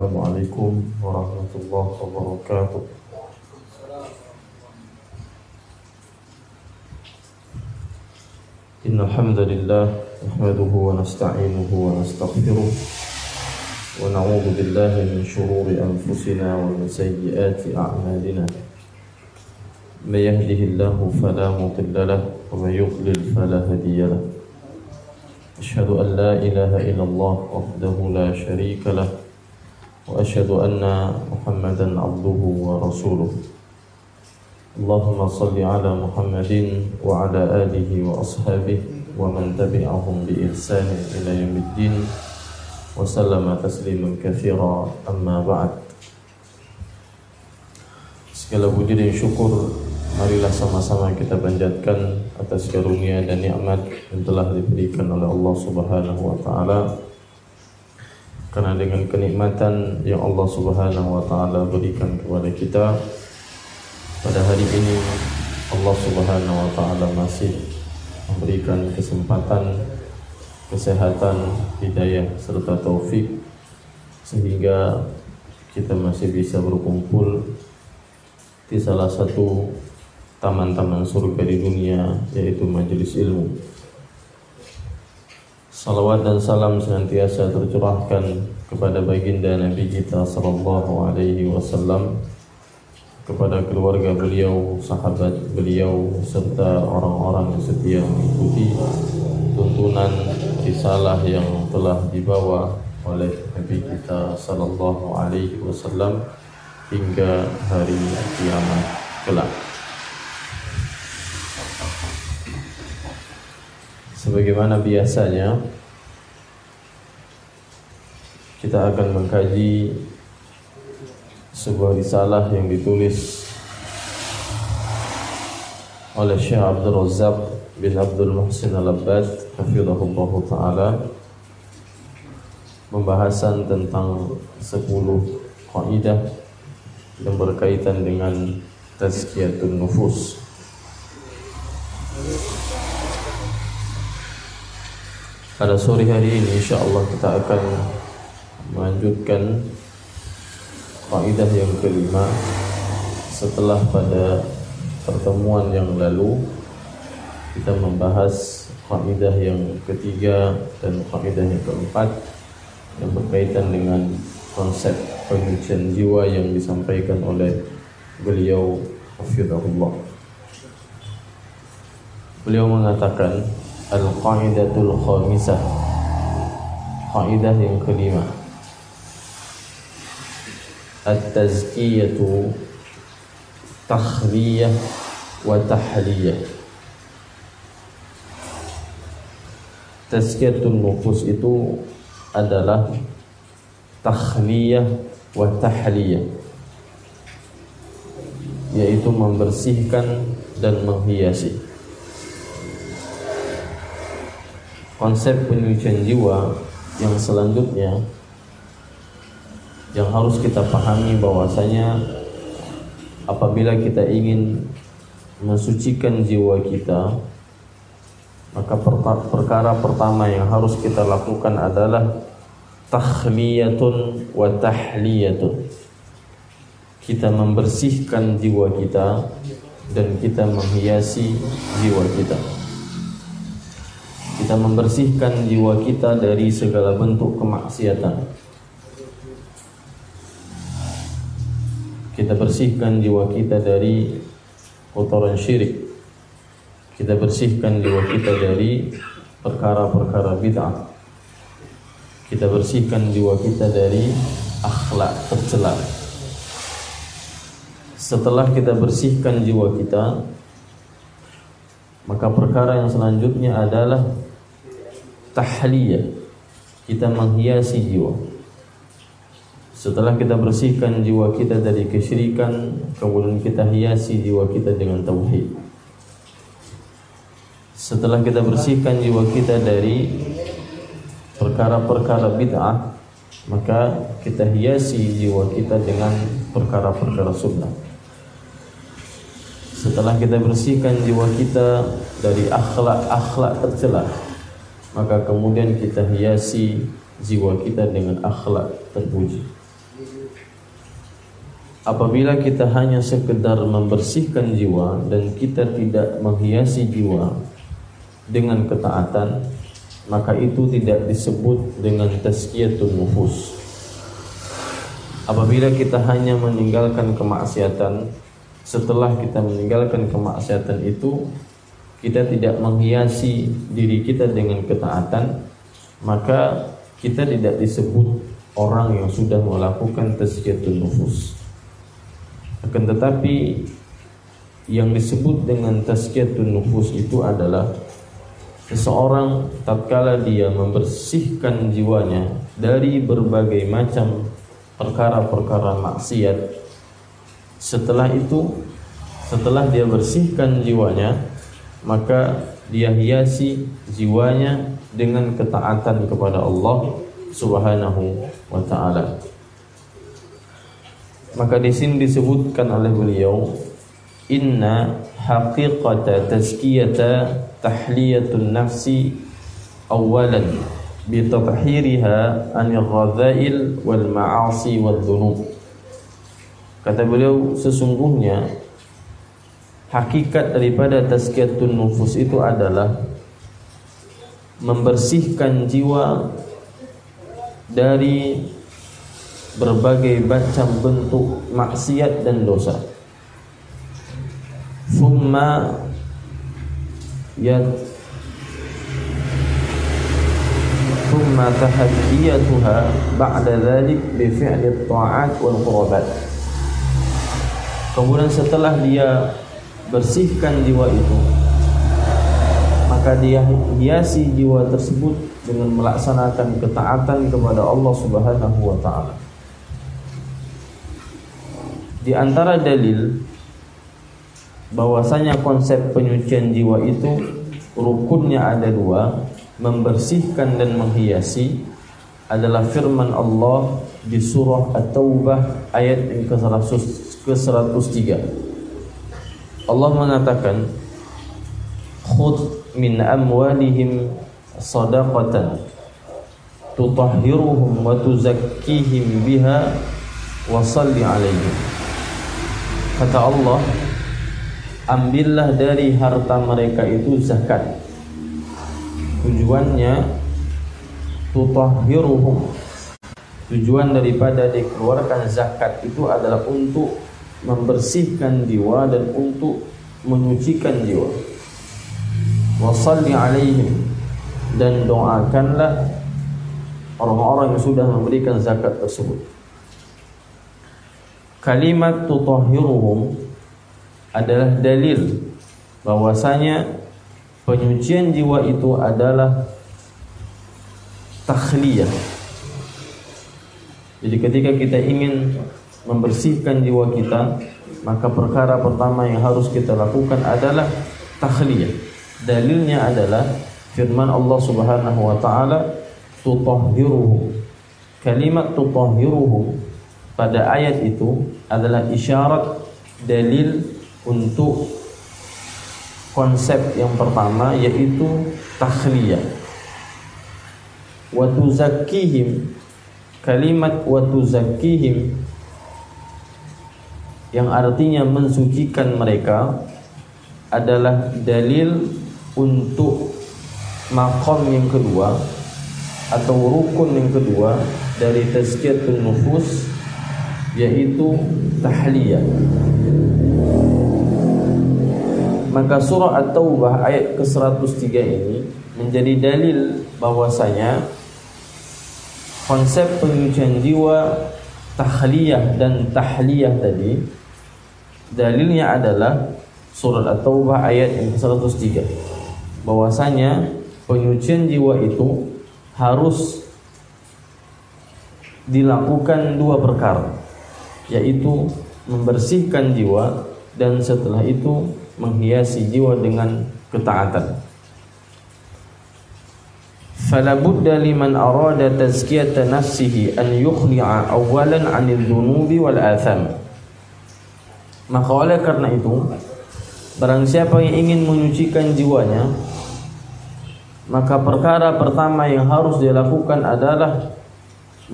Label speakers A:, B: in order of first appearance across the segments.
A: Assalamualaikum warahmatullahi wabarakatuh. Innal hamdalillah nahmaduhu wa nasta'inuhu wa nastaghfiruh wa na'udzu billahi min shururi anfusina wa min sayyiati a'malina. May yahdihillahu fala mudilla lahu wa may yudlil fala hadiya lahu. Asyhadu an la ilaha illallah wahdahu la syarika lahu wa asyhadu anna Muhammadan abduhu wa rasuluh. Allahumma salli ala Muhammadin wa ala alihi wa ashabihi wa man tabi'ahum bi ihsanin ila yaumiddin wa sallama tasliman katsira, amma ba'd. Segala puji dan syukur marilah sama-sama kita panjatkan atas karunia dan nikmat yang telah diberikan oleh Allah Subhanahu wa taala. Karena dengan kenikmatan yang Allah Subhanahu wa taala berikan kepada kita pada hari ini, Allah Subhanahu wa taala masih memberikan kesempatan, kesehatan, hidayah serta taufik sehingga kita masih bisa berkumpul di salah satu taman-taman surga di dunia, yaitu majelis ilmu. Salawat dan salam senantiasa tercurahkan kepada baginda Nabi kita sallallahu alaihi wasallam, kepada keluarga beliau, sahabat beliau, serta orang-orang yang setia mengikuti tuntunan risalah yang telah dibawa oleh Nabi kita sallallahu alaihi wasallam hingga hari kiamat kelak. Sebagaimana biasanya, kita akan mengkaji sebuah risalah yang ditulis oleh Syekh Abdul Razzaq bin Abdul Muhsin Al-Abbad hafizahullah ta'ala, pembahasan tentang 10 kaidah yang berkaitan dengan tazkiyatun nufus. Pada sore hari ini insyaallah kita akan melanjutkan kaidah yang kelima setelah pada pertemuan yang lalu kita membahas kaidah yang ketiga dan kaidah yang keempat yang berkaitan dengan konsep penyucian jiwa yang disampaikan oleh beliau hafizahullah. Beliau mengatakan al-qaidatul khamisah, kaidah yang kelima, at-tazkiyatu takhliyah wa tahliyah. Tazkiyatun nufus itu adalah takhliyah wa tahliyah, yaitu membersihkan dan menghiasi. Konsep penyucian jiwa yang selanjutnya yang harus kita pahami bahwasanya apabila kita ingin mensucikan jiwa kita, maka perkara pertama yang harus kita lakukan adalah takhliyatun wa tahliyatun. Kita membersihkan jiwa kita dan kita menghiasi jiwa kita. Kita membersihkan jiwa kita dari segala bentuk kemaksiatan. Kita bersihkan jiwa kita dari kotoran syirik. Kita bersihkan jiwa kita dari perkara-perkara bid'ah. Kita bersihkan jiwa kita dari akhlak tercela. Setelah kita bersihkan jiwa kita, maka perkara yang selanjutnya adalah tahliyah. Kita menghiasi jiwa. Setelah kita bersihkan jiwa kita dari kesyirikan, kemudian kita hiasi jiwa kita dengan tauhid. Setelah kita bersihkan jiwa kita dari perkara-perkara bid'ah, maka kita hiasi jiwa kita dengan perkara-perkara sunnah. Setelah kita bersihkan jiwa kita dari akhlak-akhlak tercela, maka kemudian kita hiasi jiwa kita dengan akhlak terpuji. Apabila kita hanya sekedar membersihkan jiwa dan kita tidak menghiasi jiwa dengan ketaatan, maka itu tidak disebut dengan tazkiyatun nufus. Apabila kita hanya meninggalkan kemaksiatan, setelah kita meninggalkan kemaksiatan itu kita tidak menghiasi diri kita dengan ketaatan, maka kita tidak disebut orang yang sudah melakukan tazkiyatun nufus. Akan tetapi yang disebut dengan tazkiyatun nufus itu adalah seseorang tatkala dia membersihkan jiwanya dari berbagai macam perkara-perkara maksiat. Setelah dia bersihkan jiwanya, maka dia hiasi jiwanya dengan ketaatan kepada Allah Subhanahu wa ta'ala. Maka di sini disebutkan oleh beliau, inna haqiqata tazkiyata tahliyatun nafsi awalan bitathhiriha anir radha'il wal ma'asi wal dhunub. Kata beliau, sesungguhnya hakikat daripada tazkiyatun nufus itu adalah membersihkan jiwa dari berbagai macam bentuk maksiat dan dosa. Thumma tahaddiyatuha ba'da dhalik bi fi'li at-ta'at wal qurbat. Kemudian setelah dia bersihkan jiwa itu, maka dia hiasi jiwa tersebut dengan melaksanakan ketaatan kepada Allah Subhanahu wa ta'ala. Di antara dalil bahwasanya konsep penyucian jiwa itu rukunnya ada dua, membersihkan dan menghiasi, adalah firman Allah di surah At-Taubah ayat yang ke-103. Allah mengatakan, khudh min amwalihim sadaqatan tutahhiruhum wa tuzakkihim biha wa salli alaihim. Kata Allah, ambillah dari harta mereka itu zakat. Tujuannya tutahhiruhum. Tujuan daripada dikeluarkan zakat itu adalah untuk membersihkan jiwa dan untuk menyucikan jiwa. Wa salli alaihim, dan doakanlah orang-orang yang sudah memberikan zakat tersebut. Kalimat tutahhiruhum adalah dalil bahwasanya penyucian jiwa itu adalah takhliyah. Jadi ketika kita ingin membersihkan jiwa kita, maka perkara pertama yang harus kita lakukan adalah takhliyah. Dalilnya adalah firman Allah Subhanahu wa ta'ala, tutahhiruhum. Kalimat tutahhiruhum pada ayat itu adalah isyarat, dalil untuk konsep yang pertama, yaitu takhliyah. Wa tuzakkihim, kalimat wa tuzakkihim yang artinya mensucikan mereka adalah dalil untuk maqam yang kedua atau rukun yang kedua dari tazkiyatun nufus, yaitu tahliyah. Maka surah At-Taubah ayat ke-103 ini menjadi dalil bahwasanya konsep penyucian jiwa takhliyah dan tahliyah tadi, dalilnya adalah surah At-Taubah ayat yang ke-103, bahwasanya penyucian jiwa itu harus dilakukan dua perkara, yaitu membersihkan jiwa dan setelah itu menghiasi jiwa dengan ketaatan. Fala budda liman arada tazkiyata nafsihi an yukhli'a awalan 'anil dhunubi wal atham. Maka oleh karena itu, barang siapa yang ingin menyucikan jiwanya, maka perkara pertama yang harus dia lakukan adalah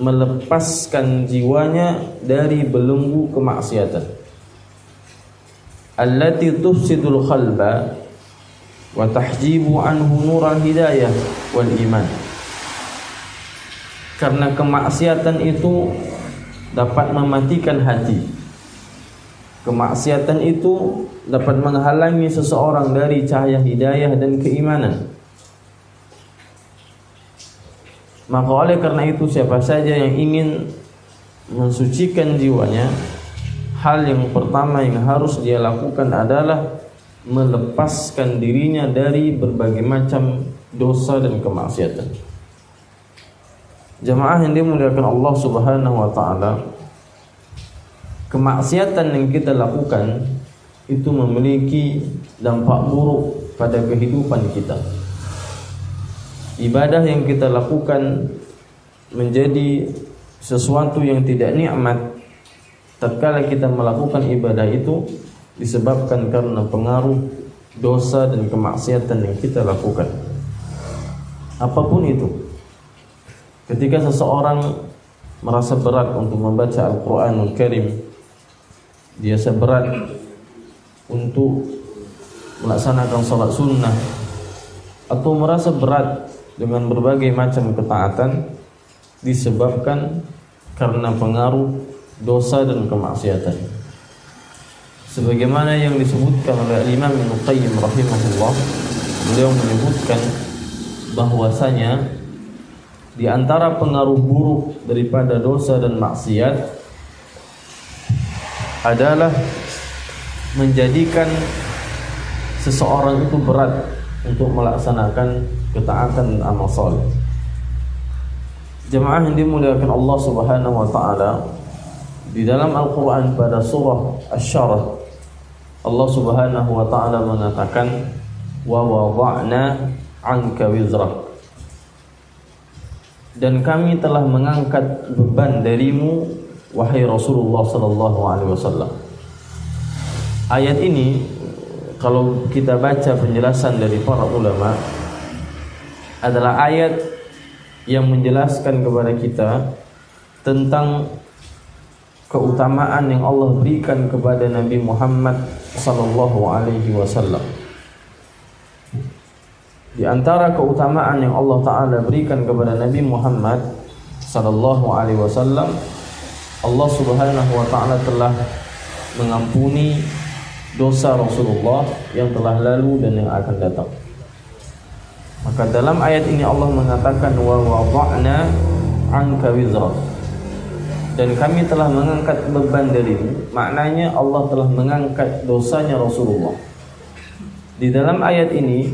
A: melepaskan jiwanya dari belenggu kemaksiatan. Allati tufsidul qalba wa tahjibu anhu nural hidayah wal iman. Karena kemaksiatan itu dapat mematikan hati. Kemaksiatan itu dapat menghalangi seseorang dari cahaya hidayah dan keimanan. Maka oleh karena itu siapa saja yang ingin mensucikan jiwanya, hal yang pertama yang harus dia lakukan adalah melepaskan dirinya dari berbagai macam dosa dan kemaksiatan. Jamaah yang dimuliakan Allah Subhanahu wa taala, kemaksiatan yang kita lakukan itu memiliki dampak buruk pada kehidupan kita. Ibadah yang kita lakukan menjadi sesuatu yang tidak nikmat tatkala kita melakukan ibadah itu disebabkan karena pengaruh dosa dan kemaksiatan yang kita lakukan. Apapun itu, ketika seseorang merasa berat untuk membaca Al-Quranul Karim, dia seberat untuk melaksanakan sholat sunnah, atau merasa berat dengan berbagai macam ketaatan, disebabkan karena pengaruh dosa dan kemaksiatan. Sebagaimana yang disebutkan oleh Imam Ibnu Qayyim rahimahullah, beliau menyebutkan bahwasanya di antara pengaruh buruk daripada dosa dan maksiat adalah menjadikan seseorang itu berat untuk melaksanakan ketaatan dan amal saleh. Jemaah yang dimuliakan Allah Subhanahu wa taala, di dalam Al-Qur'an pada surah Asy-Syarah, Allah Subhanahu wa taala mengatakan, wa wada'na 'anka wizrak, dan kami telah mengangkat beban darimu wahai Rasulullah sallallahu alaihi wasallam. Ayat ini kalau kita baca penjelasan dari para ulama, adalah ayat yang menjelaskan kepada kita tentang keutamaan yang Allah berikan kepada Nabi Muhammad sallallahu alaihi wasallam. Di antara keutamaan yang Allah Ta'ala berikan kepada Nabi Muhammad sallallahu alaihi wasallam, Allah Subhanahu wa Ta'ala telah mengampuni dosa Rasulullah yang telah lalu dan yang akan datang. Maka dalam ayat ini Allah mengatakan wa wada'na 'anka wizrak, dan kami telah mengangkat beban darimu. Maknanya Allah telah mengangkat dosanya Rasulullah. Di dalam ayat ini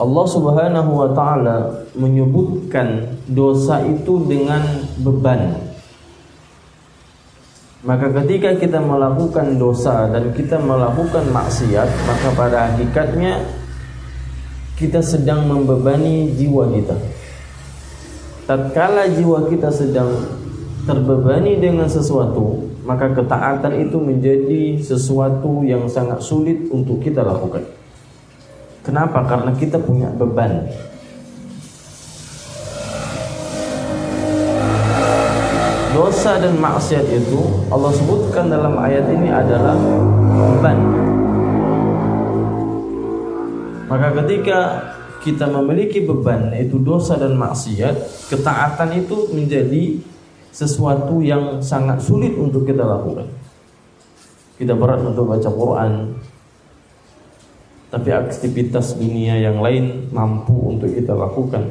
A: Allah Subhanahu wa taala menyebutkan dosa itu dengan beban. Maka ketika kita melakukan dosa dan kita melakukan maksiat, maka pada hakikatnya kita sedang membebani jiwa kita. Tatkala jiwa kita sedang terbebani dengan sesuatu, maka ketaatan itu menjadi sesuatu yang sangat sulit untuk kita lakukan. Kenapa? Karena kita punya beban. Dosa dan maksiat itu Allah sebutkan dalam ayat ini adalah beban. Maka ketika kita memiliki beban, yaitu dosa dan maksiat, ketaatan itu menjadi sesuatu yang sangat sulit untuk kita lakukan. Kita berat untuk baca Quran, tapi aktivitas dunia yang lain mampu untuk kita lakukan.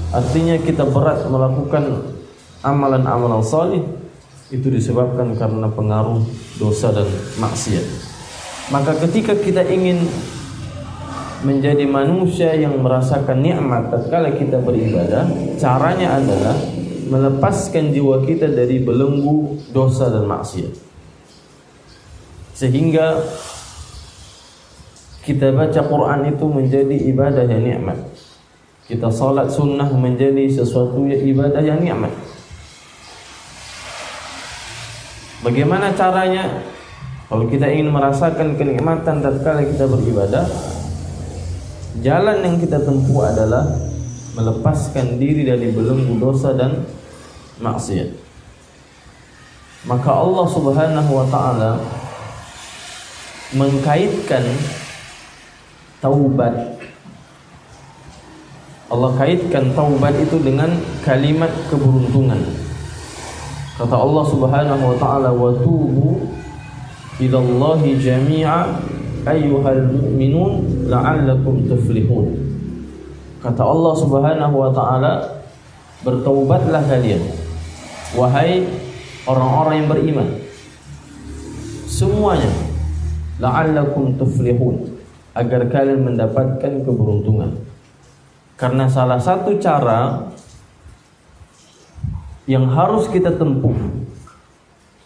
A: Artinya kita berat melakukan amalan-amalan salih, itu disebabkan karena pengaruh dosa dan maksiat. Maka ketika kita ingin menjadi manusia yang merasakan nikmat tatkala kita beribadah, caranya adalah melepaskan jiwa kita dari belenggu dosa dan maksiat, sehingga kita baca Quran itu menjadi ibadah yang nikmat, kita salat sunnah menjadi sesuatu yang ibadah yang nikmat. Bagaimana caranya? Kalau kita ingin merasakan kenikmatan tatkala kita beribadah, jalan yang kita tempuh adalah melepaskan diri dari belenggu dosa dan maksiat. Maka Allah Subhanahu wa taala mengkaitkan taubat. Allah kaitkan taubat itu dengan kalimat keberuntungan. Kata Allah Subhanahu wa taala, "Wa tubu ilallahi jami'a ayyuhal mu'minun la'allakum tuflihun." Kata Allah Subhanahu wa taala, bertaubatlah kalian wahai orang-orang yang beriman semuanya, la'allakum tuflihun, agar kalian mendapatkan keberuntungan. Karena salah satu cara yang harus kita tempuh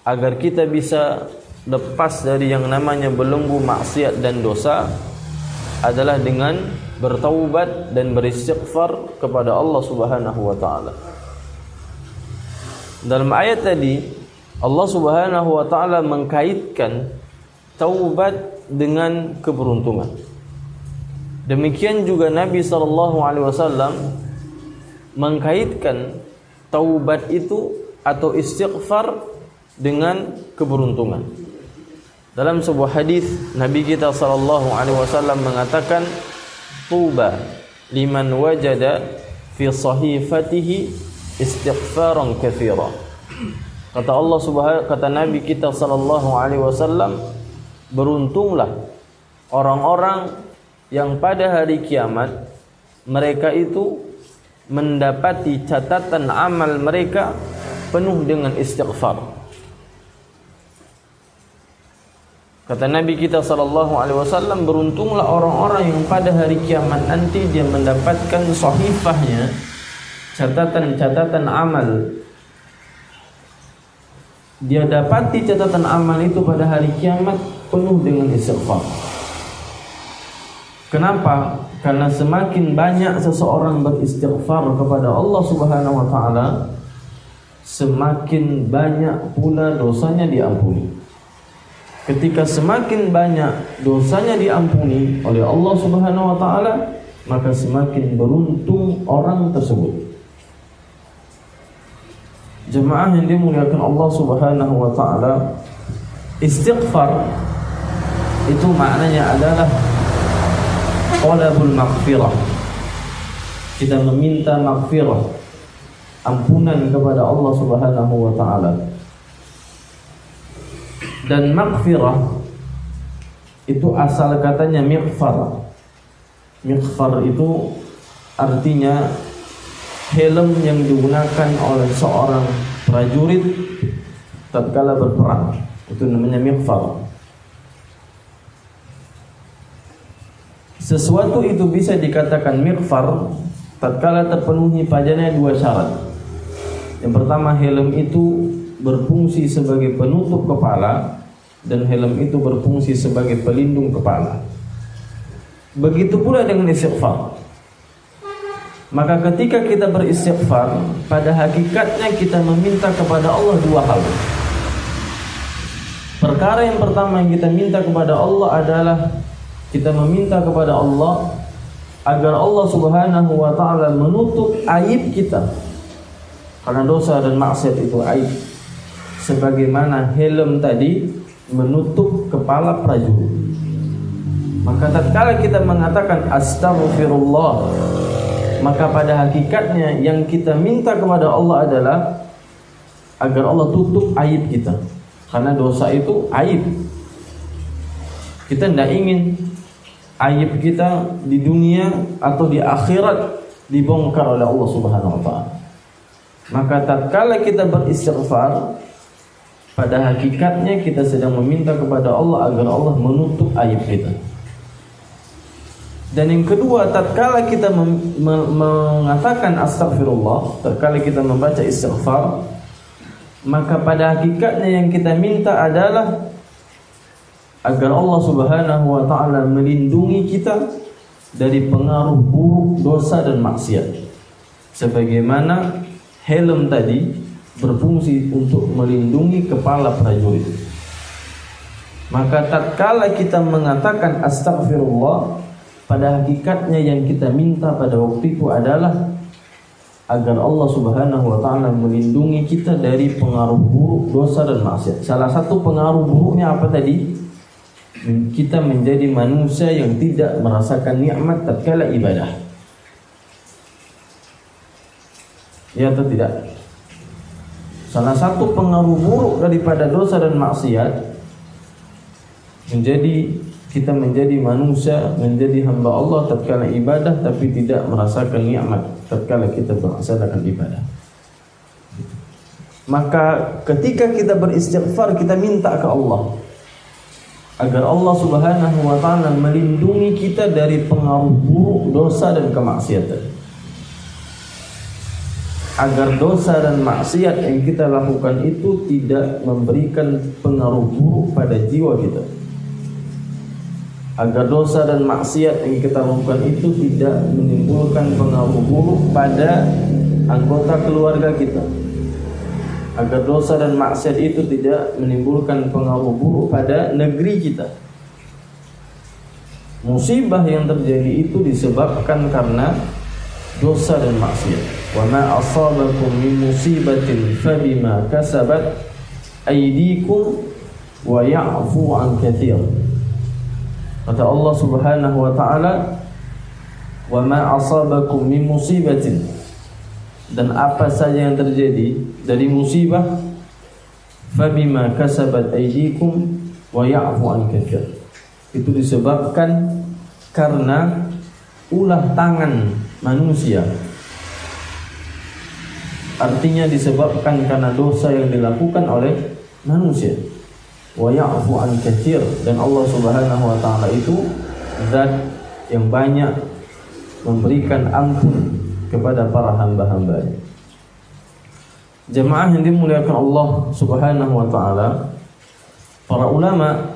A: agar kita bisa lepas dari yang namanya belenggu maksiat dan dosa adalah dengan bertaubat dan beristighfar kepada Allah Subhanahu wa taala. Dalam ayat tadi Allah Subhanahu wa taala mengkaitkan taubat dengan keberuntungan. Demikian juga Nabi sallallahu alaihi wasallam mengkaitkan taubat itu atau istighfar dengan keberuntungan. Dalam sebuah hadis Nabi kita sallallahu alaihi wasallam mengatakan, "Tuba liman wajada fi sahifatihi istighfaran katsira." Kata Nabi kita sallallahu alaihi wasallam, beruntunglah orang-orang yang pada hari kiamat mereka itu mendapati catatan amal mereka penuh dengan istighfar. Kata Nabi kita sallallahu alaihi wasallam, beruntunglah orang-orang yang pada hari kiamat nanti dia mendapatkan sahifahnya, catatan-catatan amal. Dia dapati catatan amal itu pada hari kiamat penuh dengan istighfar. Kenapa? Karena semakin banyak seseorang beristighfar kepada Allah Subhanahu wa taala, semakin banyak pula dosanya diampuni. Ketika semakin banyak dosanya diampuni oleh Allah Subhanahu wa taala, maka semakin beruntung orang tersebut. Jemaah yang dimuliakan Allah Subhanahu wa taala, istighfar itu maknanya adalah talabul maghfirah. Kita meminta maghfirah, ampunan kepada Allah Subhanahu wa taala. Dan maghfirah itu asal katanya mighfar. Mighfar itu artinya helm yang digunakan oleh seorang prajurit tatkala berperang. Itu namanya mighfar. Sesuatu itu bisa dikatakan mighfar tatkala terpenuhi padanya dua syarat. Yang pertama, helm itu berfungsi sebagai penutup kepala dan helm itu berfungsi sebagai pelindung kepala. Begitu pula dengan istighfar. Maka ketika kita beristighfar, pada hakikatnya kita meminta kepada Allah dua hal. Perkara yang pertama yang kita minta kepada Allah adalah kita meminta kepada Allah agar Allah Subhanahu wa taala menutup aib kita. Karena dosa dan maksiat itu aib. Sebagaimana helm tadi menutup kepala prajurit. Maka tatkala kita mengatakan astaghfirullah, maka pada hakikatnya yang kita minta kepada Allah adalah agar Allah tutup aib kita. Karena dosa itu aib. Kita tidak ingin aib kita di dunia atau di akhirat dibongkar oleh Allah Subhanahu wa taala. Maka tatkala kita beristighfar, pada hakikatnya kita sedang meminta kepada Allah agar Allah menutup aib kita. Dan yang kedua, tatkala kita mengatakan astagfirullah, tatkala kita membaca istighfar, maka pada hakikatnya yang kita minta adalah agar Allah Subhanahu wa taala melindungi kita dari pengaruh buruk dosa dan maksiat. Sebagaimana helm tadi berfungsi untuk melindungi kepala prajurit. Maka tatkala kita mengatakan astaghfirullah, pada hakikatnya yang kita minta pada waktu itu adalah agar Allah Subhanahu wa taala melindungi kita dari pengaruh buruk dosa dan maksiat. Salah satu pengaruh buruknya apa tadi? Kita menjadi manusia yang tidak merasakan nikmat tatkala ibadah. Ya atau tidak? Salah satu pengaruh buruk daripada dosa dan maksiat kita menjadi manusia, menjadi hamba Allah tatkala ibadah, tapi tidak merasakan nikmat tatkala kita melaksanakan ibadah. Maka ketika kita beristighfar, kita minta ke Allah agar Allah Subhanahu wa taala melindungi kita dari pengaruh buruk dosa dan kemaksiatan. Agar dosa dan maksiat yang kita lakukan itu tidak memberikan pengaruh buruk pada jiwa kita. Agar dosa dan maksiat yang kita lakukan itu tidak menimbulkan pengaruh buruk pada anggota keluarga kita. Agar dosa dan maksiat itu tidak menimbulkan pengaruh buruk pada negeri kita. Musibah yang terjadi itu disebabkan karena dosa dan maksiat. Wa ma asabakum min musibatin fabima kasabat aydikum wa ya'fu an katsir. Kata Allah Subhanahu wa taala, "Wa ma asabakum min musibatin," dan apa saja yang terjadi dari musibah, "Fabima kasabat aydikum wa ya'fu an katsir." Itu disebabkan karena ulah tangan manusia. Artinya disebabkan karena dosa yang dilakukan oleh manusia. Wa ya'fu an katsir, dan Allah Subhanahu wa taala itu zat yang banyak memberikan ampun kepada para hamba-hambanya. Jemaah yang dimuliakan Allah Subhanahu wa taala, para ulama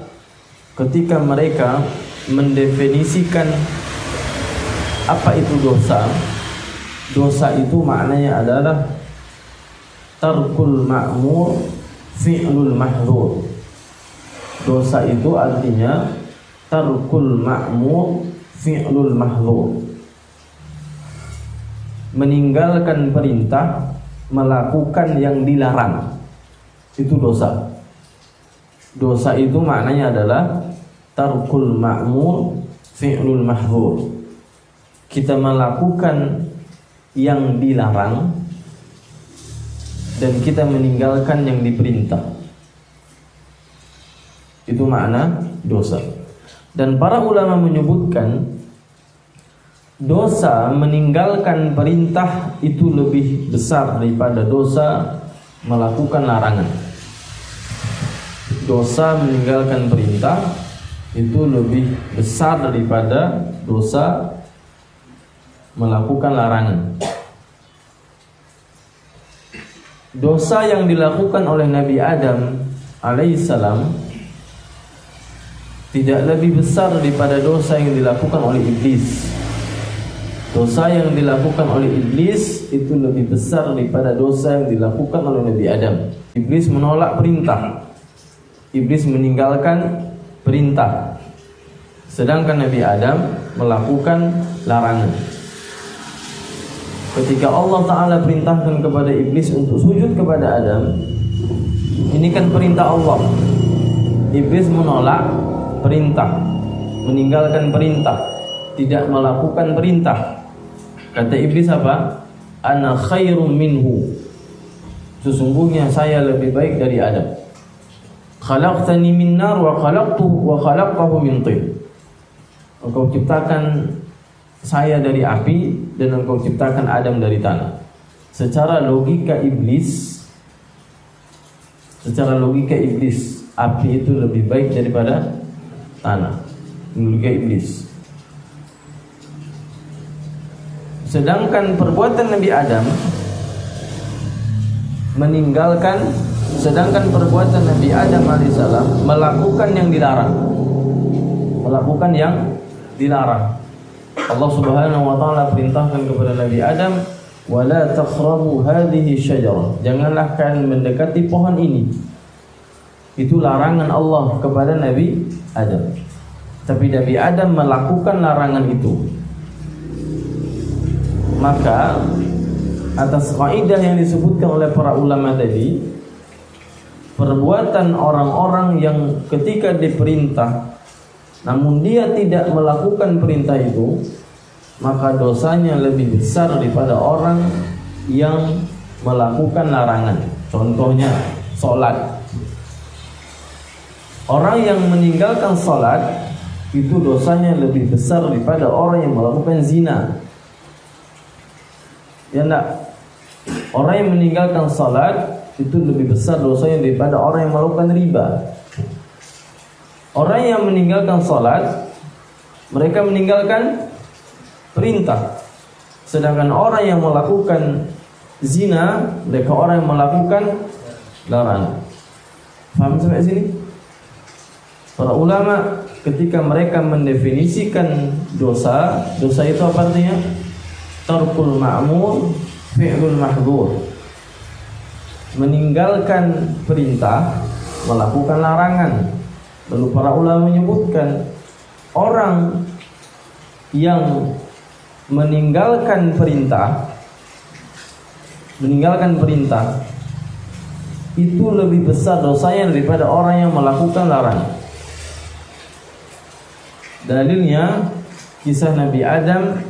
A: ketika mereka mendefinisikan apa itu dosa, dosa itu maknanya adalah tarkul ma'mur fi'lul mahdzur. Dosa itu artinya tarkul ma'mur fi'lul mahdzur. Meninggalkan perintah, melakukan yang dilarang. Itu dosa. Dosa itu maknanya adalah tarkul ma'mur fi'lul mahdzur. Kita melakukan yang dilarang dan kita meninggalkan yang diperintah. Itu makna dosa. Dan para ulama menyebutkan dosa meninggalkan perintah itu lebih besar daripada dosa melakukan larangan. Dosa meninggalkan perintah itu lebih besar daripada dosa melakukan larangan. Dosa yang dilakukan oleh Nabi Adam alaihissalam tidak lebih besar daripada dosa yang dilakukan oleh iblis. Dosa yang dilakukan oleh iblis itu lebih besar daripada dosa yang dilakukan oleh Nabi Adam. Iblis menolak perintah, iblis meninggalkan perintah, sedangkan Nabi Adam melakukan larangan. Ketika Allah Ta'ala perintahkan kepada iblis untuk sujud kepada Adam, ini kan perintah Allah. Iblis menolak perintah, meninggalkan perintah, tidak melakukan perintah. Kata iblis apa? Ana khairum minhu, sesungguhnya saya lebih baik dari Adam. Khalaqtani min nar wa khalaqtahu min tin. Engkau ciptakan saya dari api dan engkau ciptakan Adam dari tanah. Secara logika iblis, api itu lebih baik daripada tanah. Logika iblis. Sedangkan perbuatan Nabi Adam perbuatan Nabi Adam alaihissalam melakukan yang dilarang. Melakukan yang dilarang. Allah Subhanahu wa taala perintahkan kepada Nabi Adam, "Wala taqrabu hadhihi syajarah." Janganlah kalian mendekati pohon ini. Itu larangan Allah kepada Nabi Adam. Tapi Nabi Adam melakukan larangan itu. Maka atas kaidah yang disebutkan oleh para ulama tadi, perbuatan orang-orang yang ketika diperintah namun dia tidak melakukan perintah itu, maka dosanya lebih besar daripada orang yang melakukan larangan. Contohnya sholat. Orang yang meninggalkan sholat itu dosanya lebih besar daripada orang yang melakukan zina. Ya enggak? Orang yang meninggalkan sholat itu lebih besar dosanya daripada orang yang melakukan riba. Orang yang meninggalkan sholat, mereka meninggalkan perintah. Sedangkan orang yang melakukan zina, mereka orang yang melakukan larangan. Paham sampai sini? Para ulama ketika mereka mendefinisikan dosa, dosa itu apa artinya? Tarkul ma'mur, fi'lul mahdzur. Meninggalkan perintah, melakukan larangan. Lalu para ulama menyebutkan orang yang meninggalkan perintah itu lebih besar dosanya daripada orang yang melakukan larangan. Dalilnya kisah Nabi Adam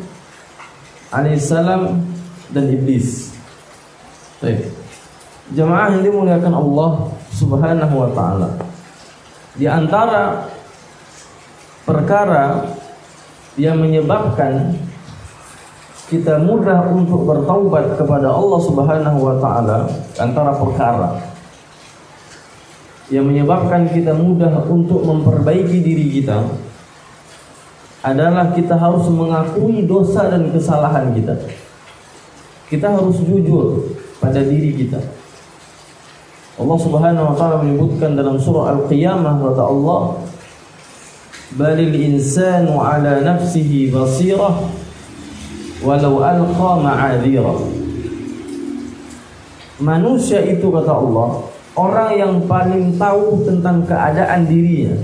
A: alaihissalam dan iblis. Baik. Jemaah yang dimuliakan Allah Subhanahu wa taala, di antara perkara yang menyebabkan kita mudah untuk bertaubat kepada Allah Subhanahu wa taala, antara perkara yang menyebabkan kita mudah untuk memperbaiki diri kita adalah kita harus mengakui dosa dan kesalahan kita. Kita harus jujur pada diri kita. Allah Subhanahu wa taala menyebutkan dalam surah Al-Qiyamah, kata Allah, balil insanu ala nafsihi basirah walau alqa ma'adhira. Manusia itu, kata Allah, orang yang paling tahu tentang keadaan dirinya.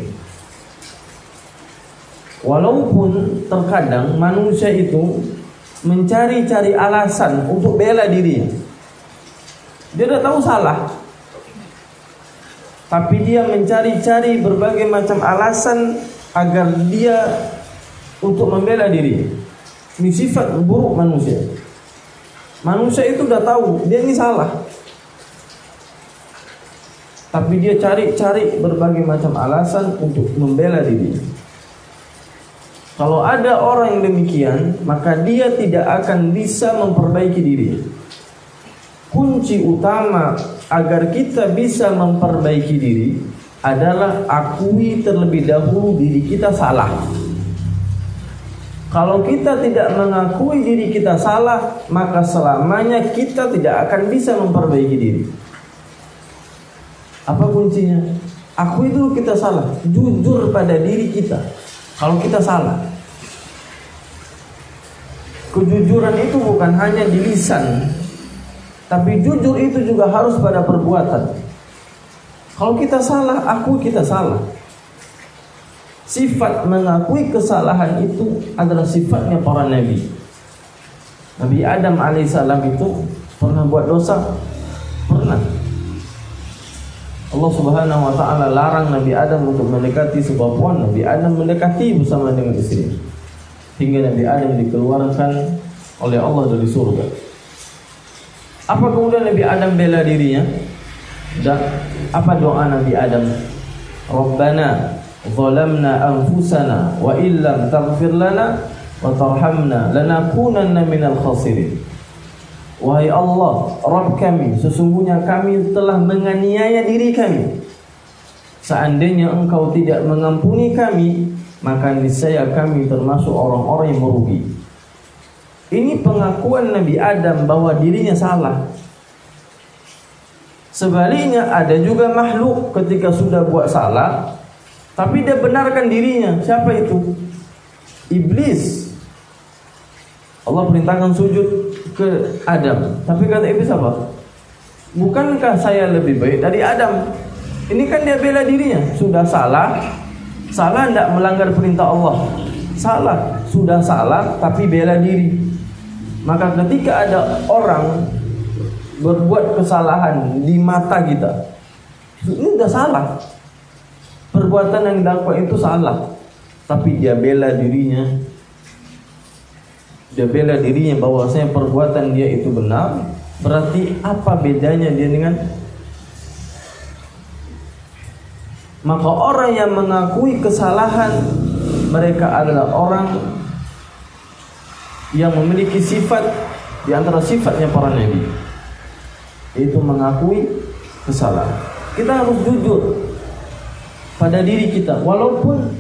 A: Walaupun terkadang manusia itu mencari-cari alasan untuk bela dirinya. Dia sudah tahu salah, tapi dia mencari-cari berbagai macam alasan agar dia untuk membela diri. Ini sifat buruk manusia. Manusia itu sudah tahu dia ini salah, tapi dia cari-cari berbagai macam alasan untuk membela diri. Kalau ada orang yang demikian, maka dia tidak akan bisa memperbaiki diri. Kunci utama agar kita bisa memperbaiki diri adalah akui terlebih dahulu diri kita salah. Kalau kita tidak mengakui diri kita salah, maka selamanya kita tidak akan bisa memperbaiki diri. Apa kuncinya? Akui dulu kita salah, jujur pada diri kita kalau kita salah. Kejujuran itu bukan hanya di lisan, tapi jujur itu juga harus pada perbuatan. Kalau kita salah, akui kita salah. Sifat mengakui kesalahan itu adalah sifatnya para nabi. Nabi Adam alaihissalam itu pernah buat dosa? Pernah. Allah Subhanahu wa taala larang Nabi Adam untuk mendekati sebuah pohon. Nabi Adam mendekati bersama dengan istri, hingga Nabi Adam dikeluarkan oleh Allah dari surga. Apa kemudian Nabi Adam bela dirinya? Dan apa doa Nabi Adam? Rabbana zalamna anfusana wa illam taghfir lana wa tarhamna lanakunanna minal khasirin. Wahai Allah, Rabb kami, sesungguhnya kami telah menganiaya diri kami. Seandainya Engkau tidak mengampuni kami, maka niscaya kami termasuk orang-orang yang merugi. Ini pengakuan Nabi Adam bahwa dirinya salah. Sebaliknya ada juga makhluk ketika sudah buat salah, tapi dia benarkan dirinya. Siapa itu? Iblis. Allah perintahkan sujud ke Adam, tapi kata iblis apa? Bukankah saya lebih baik dari Adam? Ini kan dia bela dirinya. Sudah salah, salah tidak melanggar perintah Allah. Salah, sudah salah tapi bela diri. Maka ketika ada orang berbuat kesalahan di mata kita, ini udah salah. Perbuatan yang dilakukan itu salah, tapi dia bela dirinya. Dia bela dirinya bahwasanya perbuatan dia itu benar. Berarti apa bedanya dia dengan? Maka orang yang mengakui kesalahan, mereka adalah orang yang memiliki sifat di antara sifatnya para nabi, yaitu mengakui kesalahan. Kita harus jujur pada diri kita, walaupun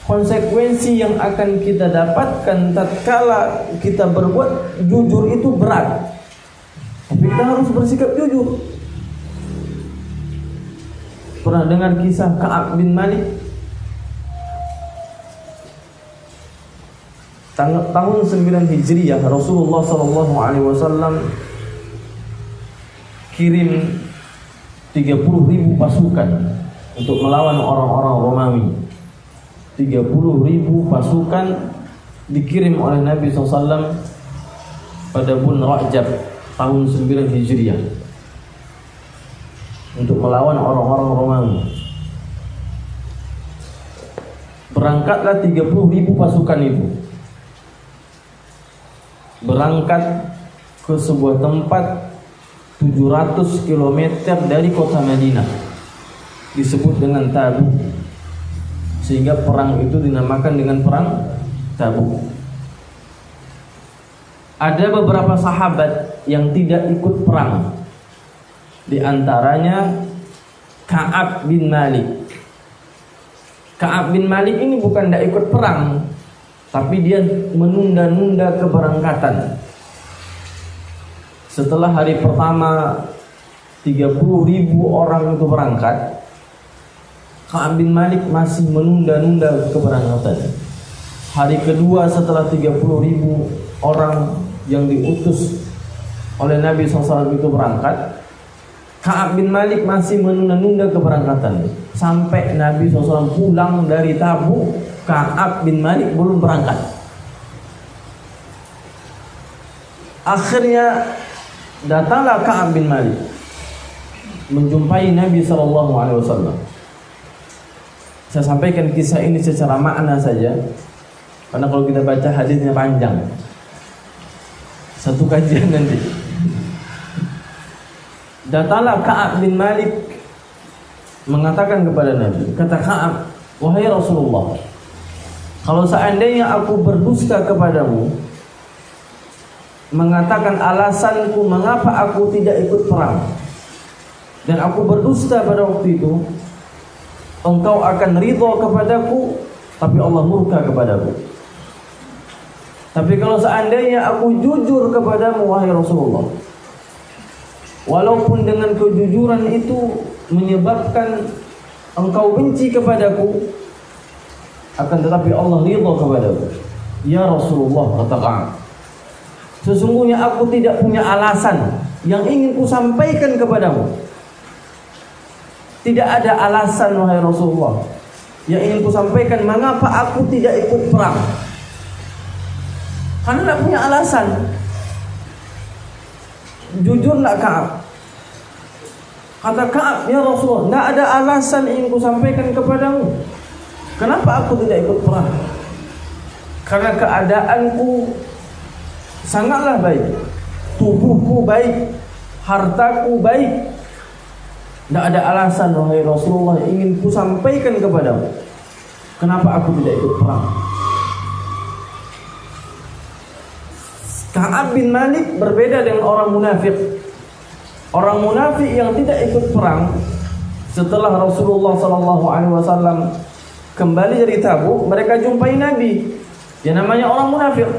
A: konsekuensi yang akan kita dapatkan tatkala kita berbuat jujur itu berat, tapi kita harus bersikap jujur. Pernah dengar kisah Ka'ab bin Malik? Tahun 9 Hijriah, Rasulullah SAW kirim 30.000 pasukan untuk melawan orang-orang Romawi. 30.000 pasukan dikirim oleh Nabi SAW pada bulan Rajab tahun 9 Hijriah untuk melawan orang-orang Romawi. Berangkatlah 30.000 pasukan itu, berangkat ke sebuah tempat 700 km dari kota Madinah, disebut dengan Tabuk, sehingga perang itu dinamakan dengan perang Tabuk. Ada beberapa sahabat yang tidak ikut perang, di antaranya Ka'ab bin Malik. Ka'ab bin Malik ini bukan tidak ikut perang, tapi dia menunda-nunda keberangkatan. Setelah hari pertama 30.000 orang itu berangkat, Ka'ab bin Malik masih menunda-nunda keberangkatan. Hari kedua setelah 30.000 orang yang diutus oleh Nabi SAW itu berangkat, Ka'ab bin Malik masih menunda-nunda keberangkatan. Sampai Nabi SAW pulang dari Tabuk, Ka'ab bin Malik belum berangkat. Akhirnya datanglah Ka'ab bin Malik menjumpai Nabi SAW. Saya sampaikan kisah ini secara makna saja, karena kalau kita baca hadisnya panjang, satu kajian nanti. Datanglah Ka'ab bin Malik mengatakan kepada Nabi, kata Ka'ab, wahai Rasulullah, kalau seandainya aku berdusta kepadamu, mengatakan alasanku mengapa aku tidak ikut perang, dan aku berdusta pada waktu itu, engkau akan ridha kepadaku, tapi Allah murka kepadaku. Tapi kalau seandainya aku jujur kepadamu, wahai Rasulullah, walaupun dengan kejujuran itu menyebabkan engkau benci kepadaku, akan tetapi Allah ridha kepadaku. Ya Rasulullah, kata Ka'ab, sesungguhnya aku tidak punya alasan yang ingin ku sampaikan kepadamu. Tidak ada alasan, wahai Rasulullah, yang ingin ku sampaikan mengapa aku tidak ikut perang. Karena tidak punya alasan. Jujurlah Ka'ab. Kata Ka'ab, ya Rasulullah, tidak ada alasan ingin ku sampaikan kepadamu kenapa aku tidak ikut perang. Karena keadaanku sangatlah baik, tubuhku baik, hartaku baik. Tidak ada alasan, wahai Rasulullah, ingin ku sampaikan kepadamu kenapa aku tidak ikut perang. Ka'ab bin Malik berbeda dengan orang munafik. Orang munafik yang tidak ikut perang, setelah Rasulullah SAW kembali dari Tabuk, mereka jumpai Nabi. Yang namanya orang munafik.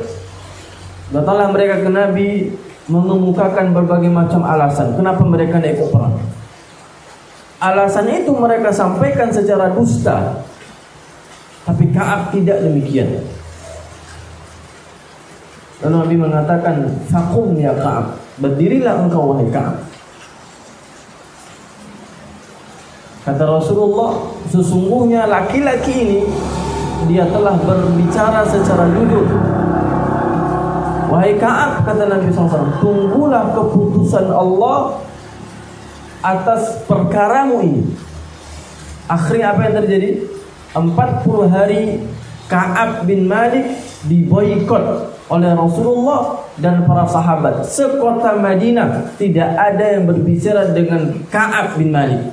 A: Datanglah mereka ke Nabi mengemukakan berbagai macam alasan kenapa mereka tidak ikut perang. Alasan itu mereka sampaikan secara dusta. Tapi Ka'ab tidak demikian. Lalu Nabi mengatakan, "Faqum ya Ka'ab, berdirilah engkau wahai Ka'ab." Kata Rasulullah, sesungguhnya laki-laki ini dia telah berbicara secara jujur. Wahai Ka'ab, kata Nabi SAW, tunggulah keputusan Allah atas perkaramu ini. Akhirnya apa yang terjadi? 40 hari Ka'ab bin Malik diboikot oleh Rasulullah dan para sahabat. Sekota Madinah tidak ada yang berbicara dengan Ka'ab bin Malik.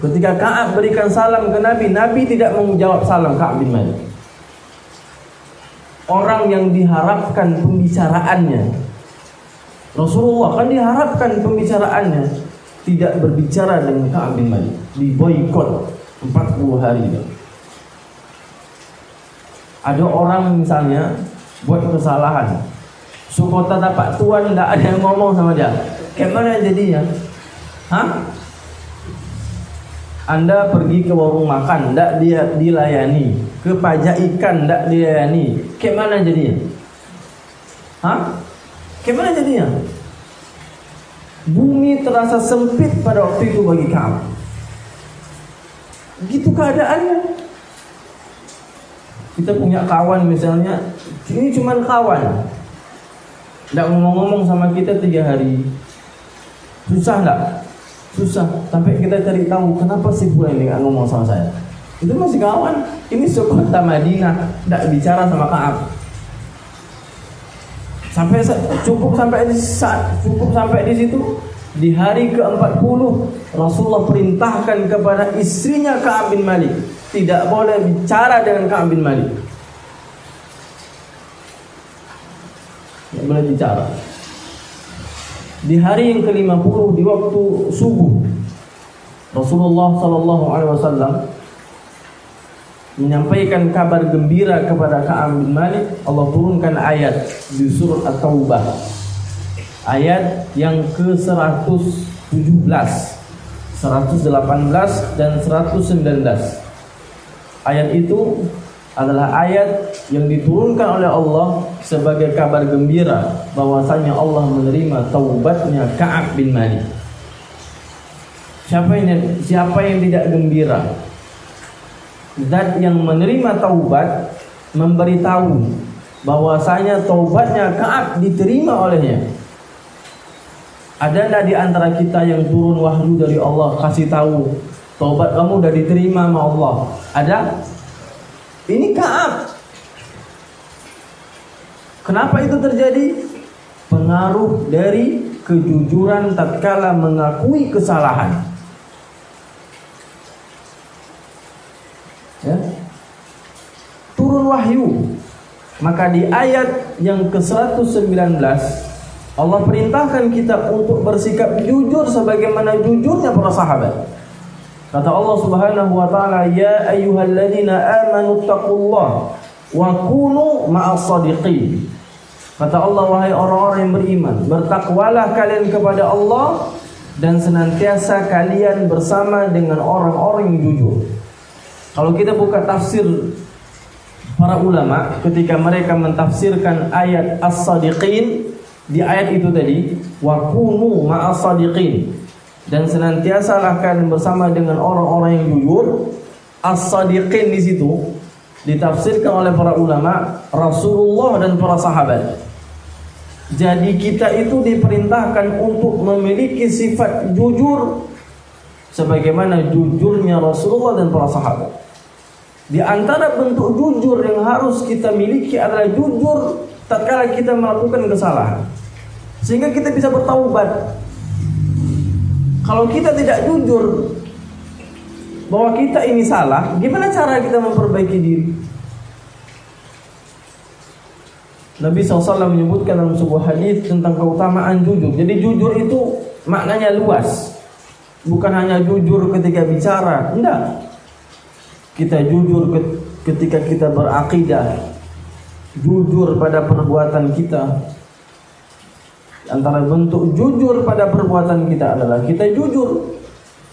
A: Ketika Ka'ab berikan salam ke Nabi, Nabi tidak menjawab salam Ka'ab bin Malik. Orang yang diharapkan pembicaraannya, Rasulullah kan diharapkan pembicaraannya, tidak berbicara dengan Ka'ab bin Malik. Diboikot 40 hari. Ada orang misalnya buat kesalahan, sekota tapak tuan tidak ada yang ngomong sama dia. Kayak mana jadinya? Anda pergi ke warung makan, tidak dia dilayani. Ke pajak ikan, tidak dilayani. Kayak mana jadinya? Kayak mana jadinya? Bumi terasa sempit pada waktu itu bagi Ka'ab. Gitu keadaannya. Kita punya kawan misalnya, ini cuma kawan, tidak ngomong-ngomong sama kita 3 hari. Susah enggak? Susah. Sampai kita cari tahu kenapa sih bulan ini nggak ngomong sama saya. Itu masih kawan. Ini sekota Madinah tidak bicara sama Ka'ab. Cukup sampai di situ. Di hari ke-40 Rasulullah perintahkan kepada istrinya Ka'ab bin Malik tidak boleh bicara dengan Ka'ab bin Malik. Tidak boleh bicara. Di hari yang ke-50 di waktu subuh, Rasulullah SAW menyampaikan kabar gembira kepada Ka'ab bin Malik. Allah turunkan ayat di surat At-Taubah, ayat yang ke-117, 118 dan 119. Ayat itu adalah ayat yang diturunkan oleh Allah sebagai kabar gembira bahwasanya Allah menerima taubatnya Ka'ab bin Malik. Siapa yang tidak gembira? Zat yang menerima taubat memberitahu bahwasanya taubatnya Ka'ab diterima olehnya. Ada enggak di antara kita yang turun wahyu dari Allah kasih tahu taubat kamu udah diterima sama Allah? Ada? Ini Ka'ab. Kenapa itu terjadi? Pengaruh dari kejujuran tatkala mengakui kesalahan. Ya. Turun wahyu. Maka di ayat yang ke-119 Allah perintahkan kita untuk bersikap jujur sebagaimana jujurnya para sahabat. Kata Allah Subhanahu wa taala, "Ya ayyuhalladzina amanu taqullaha wa kunu ma'as shadiqin." Kata Allah, wahai orang-orang yang beriman, bertakwalah kalian kepada Allah dan senantiasa kalian bersama dengan orang-orang yang jujur. Kalau kita buka tafsir para ulama ketika mereka mentafsirkan ayat as-shadiqin, di ayat itu tadi, wa kunu ma'as shadiqin, dan senantiasalah kalian bersama dengan orang-orang yang jujur. As-shadiqin di situ ditafsirkan oleh para ulama Rasulullah dan para sahabat. Jadi kita itu diperintahkan untuk memiliki sifat jujur sebagaimana jujurnya Rasulullah dan para sahabat. Di antara bentuk jujur yang harus kita miliki adalah jujur tatkala kita melakukan kesalahan, sehingga kita bisa bertaubat. Kalau kita tidak jujur bahwa kita ini salah, gimana cara kita memperbaiki diri? Nabi SAW menyebutkan dalam sebuah hadis tentang keutamaan jujur. Jadi jujur itu maknanya luas, bukan hanya jujur ketika bicara, enggak. Kita jujur ketika kita berakidah, jujur pada perbuatan kita. Antara bentuk jujur pada perbuatan kita adalah kita jujur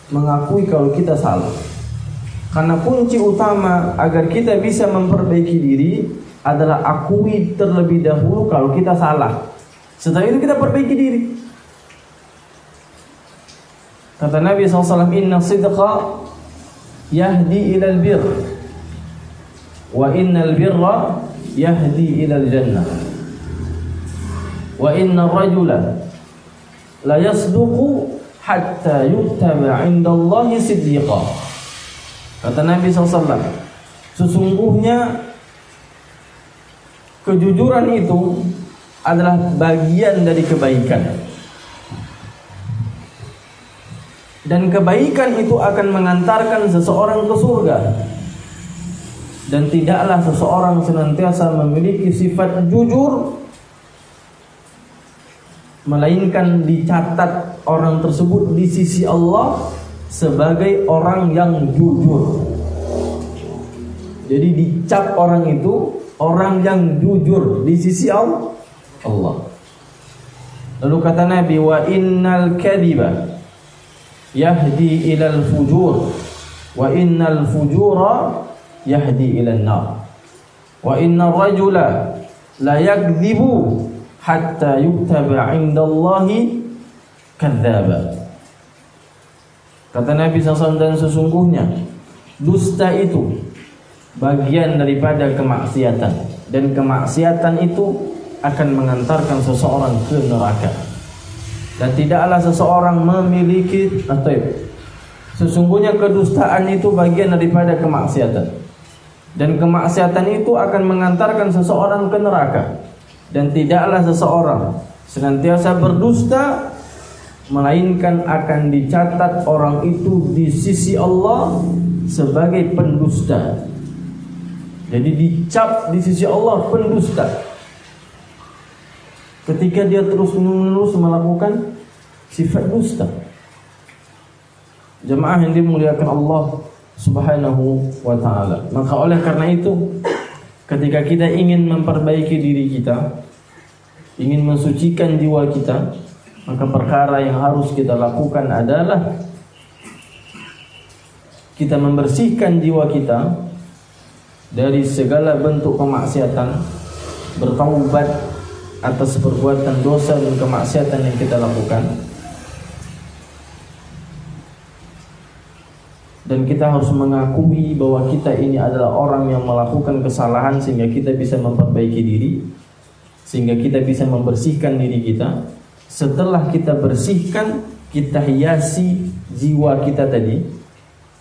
A: mengakui kalau kita salah. Karena kunci utama agar kita bisa memperbaiki diri adalah akui terlebih dahulu kalau kita salah. Setelah itu kita perbaiki diri. Kata Nabi SAW, "Inna sidqa yahdi ilal birr, wa innal birra yahdi ilal jannah wa inna rajula la yasduqu hatta yuktaba 'indallahi siddiqa. Kata Nabi SAW, sesungguhnya kejujuran itu adalah bagian dari kebaikan. Dan kebaikan itu akan mengantarkan seseorang ke surga. Dan tidaklah seseorang senantiasa memiliki sifat jujur, melainkan dicatat orang tersebut di sisi Allah sebagai orang yang jujur. Jadi dicap orang itu orang yang jujur di sisi Allah. Lalu kata Nabi, wa innal kadhiba yahdi ilal fujur wa innal fujura yahdi ilal nar wa innar rajula la yakdzibu hatta yuktaba 'indallahi kadzdzaba. Kata Nabi SAW, dan sesungguhnya dusta itu bagian daripada kemaksiatan, dan kemaksiatan itu akan mengantarkan seseorang ke neraka. Dan tidaklah seseorang memiliki sesungguhnya kedustaan itu bagian daripada kemaksiatan, dan kemaksiatan itu akan mengantarkan seseorang ke neraka. Dan tidaklah seseorang senantiasa berdusta, melainkan akan dicatat orang itu di sisi Allah sebagai pendusta. Jadi dicap di sisi Allah pendusta ketika dia terus-menerus melakukan sifat dusta. Jemaah yang dimuliakan Allah Subhanahu wa ta'ala. Maka oleh karena itu, ketika kita ingin memperbaiki diri kita, ingin mensucikan jiwa kita, maka perkara yang harus kita lakukan adalah kita membersihkan jiwa kita dari segala bentuk kemaksiatan, bertaubat atas perbuatan dosa dan kemaksiatan yang kita lakukan. Dan kita harus mengakui bahwa kita ini adalah orang yang melakukan kesalahan, sehingga kita bisa memperbaiki diri, sehingga kita bisa membersihkan diri kita. Setelah kita bersihkan, kita hiasi jiwa kita tadi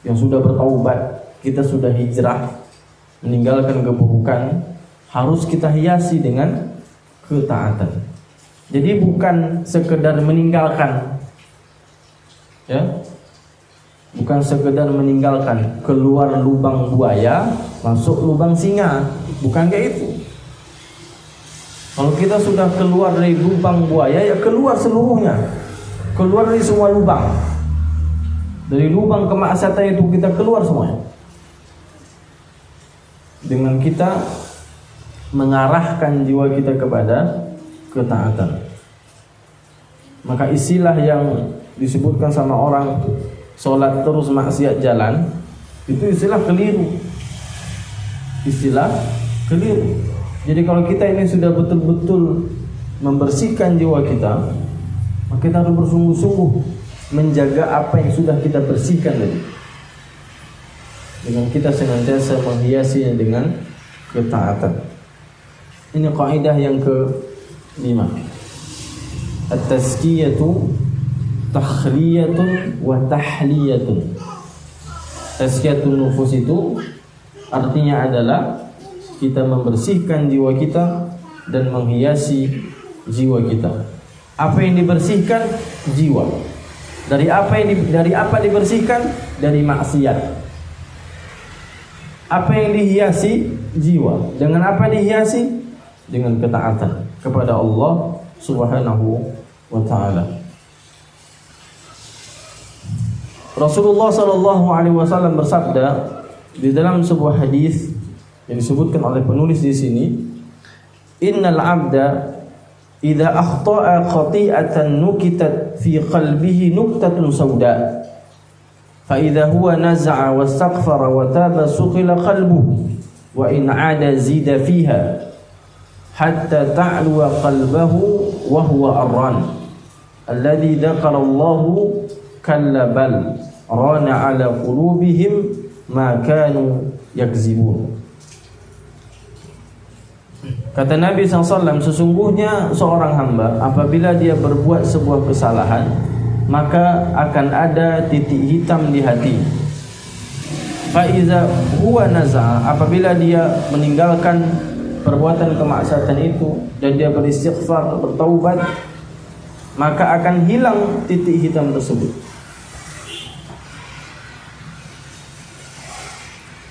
A: yang sudah bertaubat, kita sudah hijrah, meninggalkan keburukan, harus kita hiasi dengan ketaatan. Jadi bukan sekedar meninggalkan, ya, bukan sekedar meninggalkan, keluar lubang buaya masuk lubang singa, bukan kayak itu. Kalau kita sudah keluar dari lubang buaya, ya keluar seluruhnya, keluar dari semua lubang. Dari lubang kemaksiatan itu kita keluar semuanya, dengan kita mengarahkan jiwa kita kepada ketaatan. Maka istilah yang disebutkan sama orang sholat terus maksiat jalan, itu istilah keliru. Istilah keliru. Jadi kalau kita ini sudah betul-betul membersihkan jiwa kita, maka kita harus bersungguh-sungguh menjaga apa yang sudah kita bersihkan tadi, dengan kita senantiasa menghiasinya dengan ketaatan. Ini kaidah yang ke-5. At-tazkiyatu takhliyatun wa tahliyatun. Tazkiyatun nufus itu artinya adalah kita membersihkan jiwa kita dan menghiasi jiwa kita. Apa yang dibersihkan? Jiwa. Dari apa dibersihkan? Dari maksiat. Apa yang dihiasi? Jiwa. Dengan apa dihiasi? Dengan ketaatan kepada Allah Subhanahu wa ta'ala. Rasulullah sallallahu alaihi wasallam bersabda di dalam sebuah hadis yang disebutkan oleh penulis di sini, innal 'abda idza akhta'a khati'atan nukitat fi qalbihi nuktatun sauda fa idza huwa naza'a wastaghfara wa taba suqila qalbuhu wa in 'ada zida fiha hatta ta'luwa qalbahu wa huwa arran alladhi dzakara Allahu kalla bal rana 'ala qulubihim ma kanu yakzibun. Kata Nabi SAW, sesungguhnya seorang hamba apabila dia berbuat sebuah kesalahan, maka akan ada titik hitam di hati. Faiza huwa naza'a, apabila dia meninggalkan perbuatan kemaksiatan itu dan dia beristighfar, bertaubat, maka akan hilang titik hitam tersebut.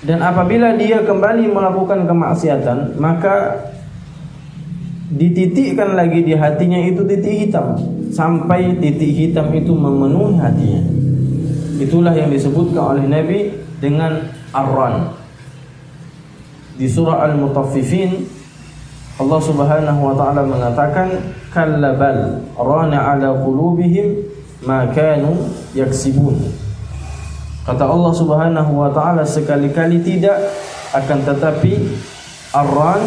A: Dan apabila dia kembali melakukan kemaksiatan, maka dititikkan lagi di hatinya itu titik hitam, sampai titik hitam itu memenuhi hatinya. Itulah yang disebutkan oleh Nabi dengan ar-ran. Di surah Al-Mutaffifin, Allah Subhanahu wa taala mengatakan, kallabal rana ala qulubihim ma kanu yaksibun. Kata Allah Subhanahu wa taala, sekali-kali tidak, akan tetapi ar-ran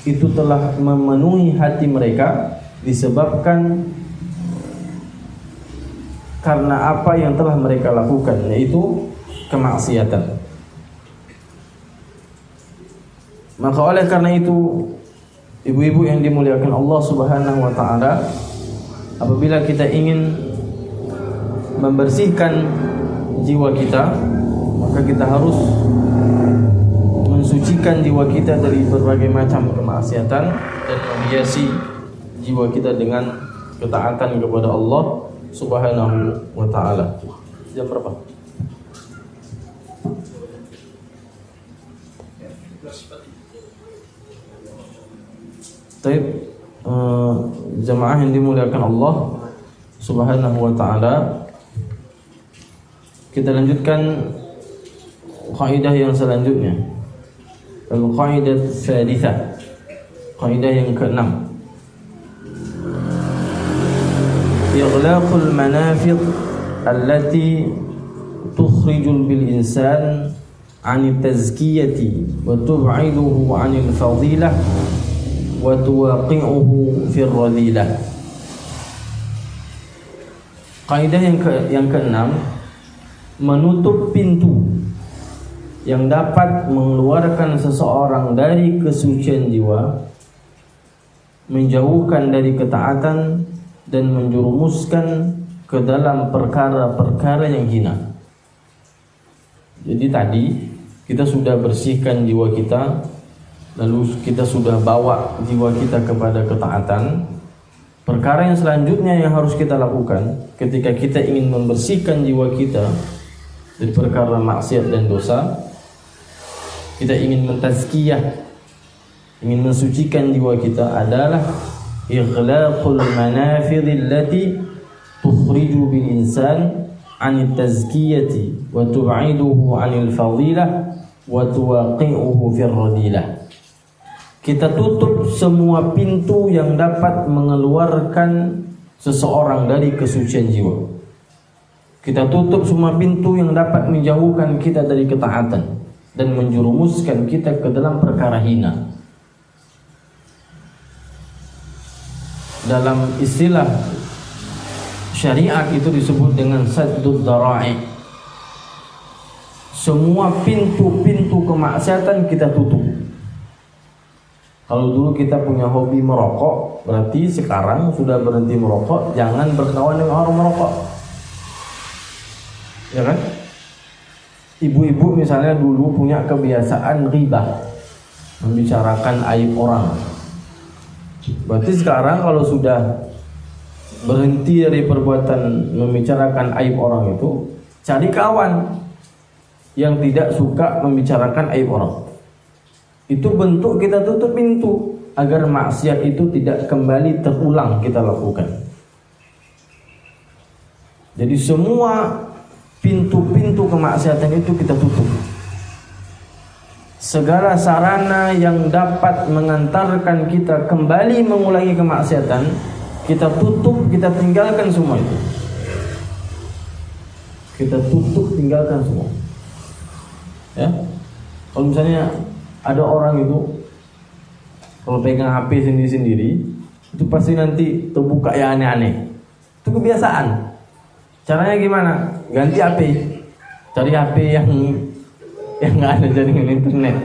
A: itu telah memenuhi hati mereka disebabkan karena apa yang telah mereka lakukan, yaitu kemaksiatan. Maka oleh karena itu, ibu-ibu yang dimuliakan Allah Subhanahu wa taala, apabila kita ingin membersihkan jiwa kita, maka kita harus mensucikan jiwa kita dari berbagai macam kemaksiatan dan menghiasi jiwa kita dengan ketaatan kepada Allah Subhanahu wa taala. Jam berapa? Baik, jemaah yang dimuliakan Allah Subhanahu wa taala, kita lanjutkan kaidah yang selanjutnya. Al-qaidah tsalitsah, kaidah yang ke-6. Ighlaqul manafiq allati tukhrijul bil insan 'anil tazkiyati wa tub'iduhu 'anil fadilah wa tuwaqi'uhu fir radilah. Kaidah yang ke-6, menutup pintu yang dapat mengeluarkan seseorang dari kesucian jiwa, menjauhkan dari ketaatan dan menjerumuskan ke dalam perkara-perkara yang hina. Jadi tadi kita sudah bersihkan jiwa kita, lalu kita sudah bawa jiwa kita kepada ketaatan. Perkara yang selanjutnya yang harus kita lakukan ketika kita ingin membersihkan jiwa kita dari perkara maksiat dan dosa, kita ingin mentazkiyah, ingin mensucikan jiwa kita, adalah ighlaqul manafidh allati tukhriju bil insan 'anil tazkiyati wa tub'iduhu 'anil fadilah wa tuwaqi'uhu fir radilah. Kita tutup semua pintu yang dapat mengeluarkan seseorang dari kesucian jiwa. Kita tutup semua pintu yang dapat menjauhkan kita dari ketaatan dan menjerumuskan kita ke dalam perkara hina. Dalam istilah syariat itu disebut dengan saddud dhara'i. Semua pintu-pintu kemaksiatan kita tutup. Kalau dulu kita punya hobi merokok, berarti sekarang sudah berhenti merokok, jangan berkawan dengan orang merokok. Ya kan? Ibu-ibu misalnya dulu punya kebiasaan ghibah, membicarakan aib orang. Berarti sekarang kalau sudah berhenti dari perbuatan membicarakan aib orang itu, cari kawan yang tidak suka membicarakan aib orang. Itu bentuk kita tutup pintu agar maksiat itu tidak kembali terulang kita lakukan. Jadi semua pintu-pintu kemaksiatan itu kita tutup. Segala sarana yang dapat mengantarkan kita kembali mengulangi kemaksiatan, kita tutup, kita tinggalkan semua itu. Kita tutup, tinggalkan semua. Ya, kalau misalnya ada orang itu kalau pegang HP sendiri-sendiri, itu pasti nanti terbuka yang aneh-aneh. Itu kebiasaan. Caranya gimana? Ganti HP, cari HP yang nggak ada jaringan internet.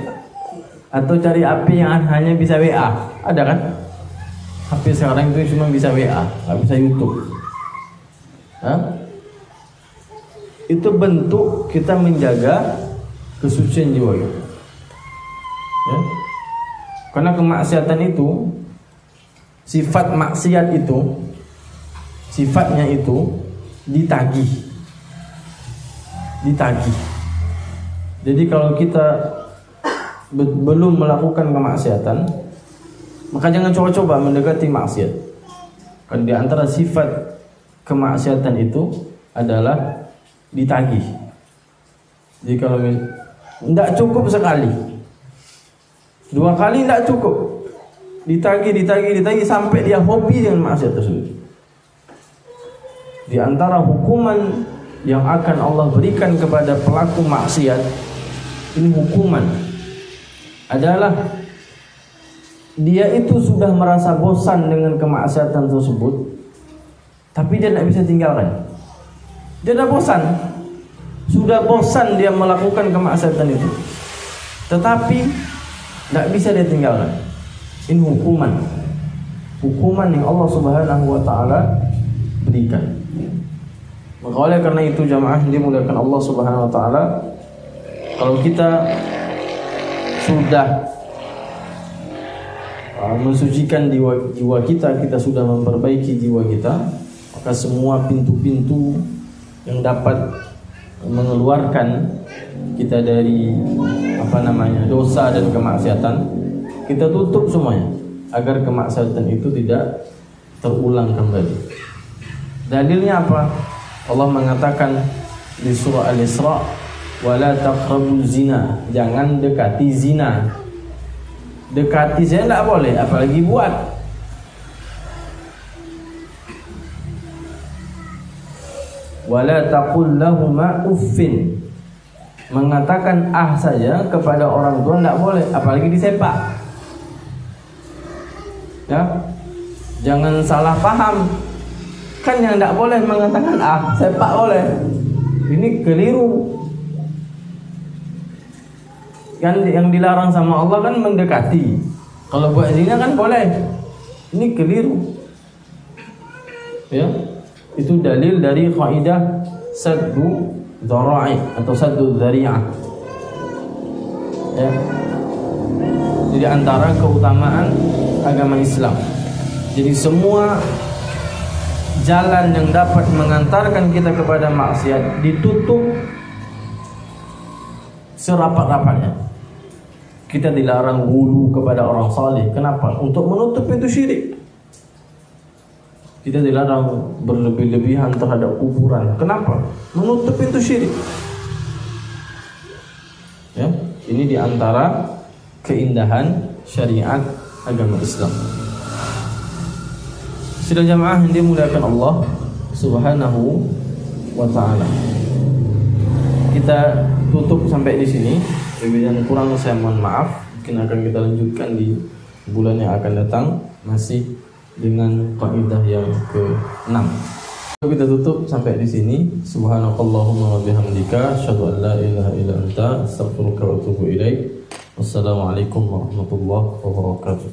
B: Atau cari HP yang hanya bisa WA? Ada kan? HP sekarang itu cuma bisa WA, nggak bisa YouTube. Itu bentuk kita menjaga kesucian jiwa kita. Ya? Karena kemaksiatan itu, sifat maksiat itu, sifatnya itu ditagih. Jadi kalau kita belum melakukan kemaksiatan, maka jangan coba-coba mendekati maksiat. Karena di antara sifat kemaksiatan itu adalah ditagih. Jadi kalau tidak cukup sekali, 2 kali tidak cukup, ditagih sampai dia hobi dengan maksiat tersebut. Di antara hukuman yang akan Allah berikan kepada pelaku maksiat, ini hukuman adalah dia itu sudah merasa bosan dengan kemaksiatan tersebut, tapi dia tidak bisa tinggalkan. Dia sudah bosan dia melakukan kemaksiatan itu, tetapi tidak bisa dia tinggalkan. Ini hukuman yang Allah Subhanahu wa Ta'ala berikan. Maka oleh karena itu jamaah yang dimuliakan Allah Subhanahu wa Ta'ala, kalau kita sudah mensucikan jiwa kita, kita sudah memperbaiki jiwa kita, maka semua pintu-pintu yang dapat mengeluarkan kita dari dosa dan kemaksiatan, kita tutup semuanya agar kemaksiatan itu tidak terulang kembali. Dalilnya apa? Allah mengatakan di surah Al-Isra, wala taqrabu zina, jangan dekati zina. Dekati zina tidak boleh, apalagi buat. Wala taqul lahuma uffin, mengatakan saja kepada orang tua tidak boleh, apalagi disepak. Ya, jangan salah paham. Kan yang tidak boleh mengatakan sepak boleh. Ini keliru. Yang dilarang sama Allah kan mendekati. Kalau buat zina kan boleh. Ini keliru. Ya, itu dalil dari kaidah saddu dzara'i atau saddu dzari'ah. Ya. Jadi antara keutamaan agama Islam. Jadi semua jalan yang dapat mengantarkan kita kepada maksiat ditutup serapat-rapatnya. Kita dilarang wulu kepada orang saleh. Kenapa? Untuk menutup pintu syirik. Kita dilarang berlebih-lebihan terhadap kuburan. Kenapa? Menutup pintu syirik. Ya, ini diantara keindahan syariat agama Islam. Sidang jamaah yang dimuliakan Allah Subhanahu wa Ta'ala, kita tutup sampai di sini. Lebih dan kurang saya mohon maaf. Mungkin akan kita lanjutkan di bulan yang akan datang, masih dengan kaidah yang ke-6. Kita tutup sampai di sini. Subhanakallahumma wa bihamdika, asyhadu an la ilaha illa anta, astaghfiruka wa atubu ilaik. Wassalamualaikum warahmatullahi wabarakatuh.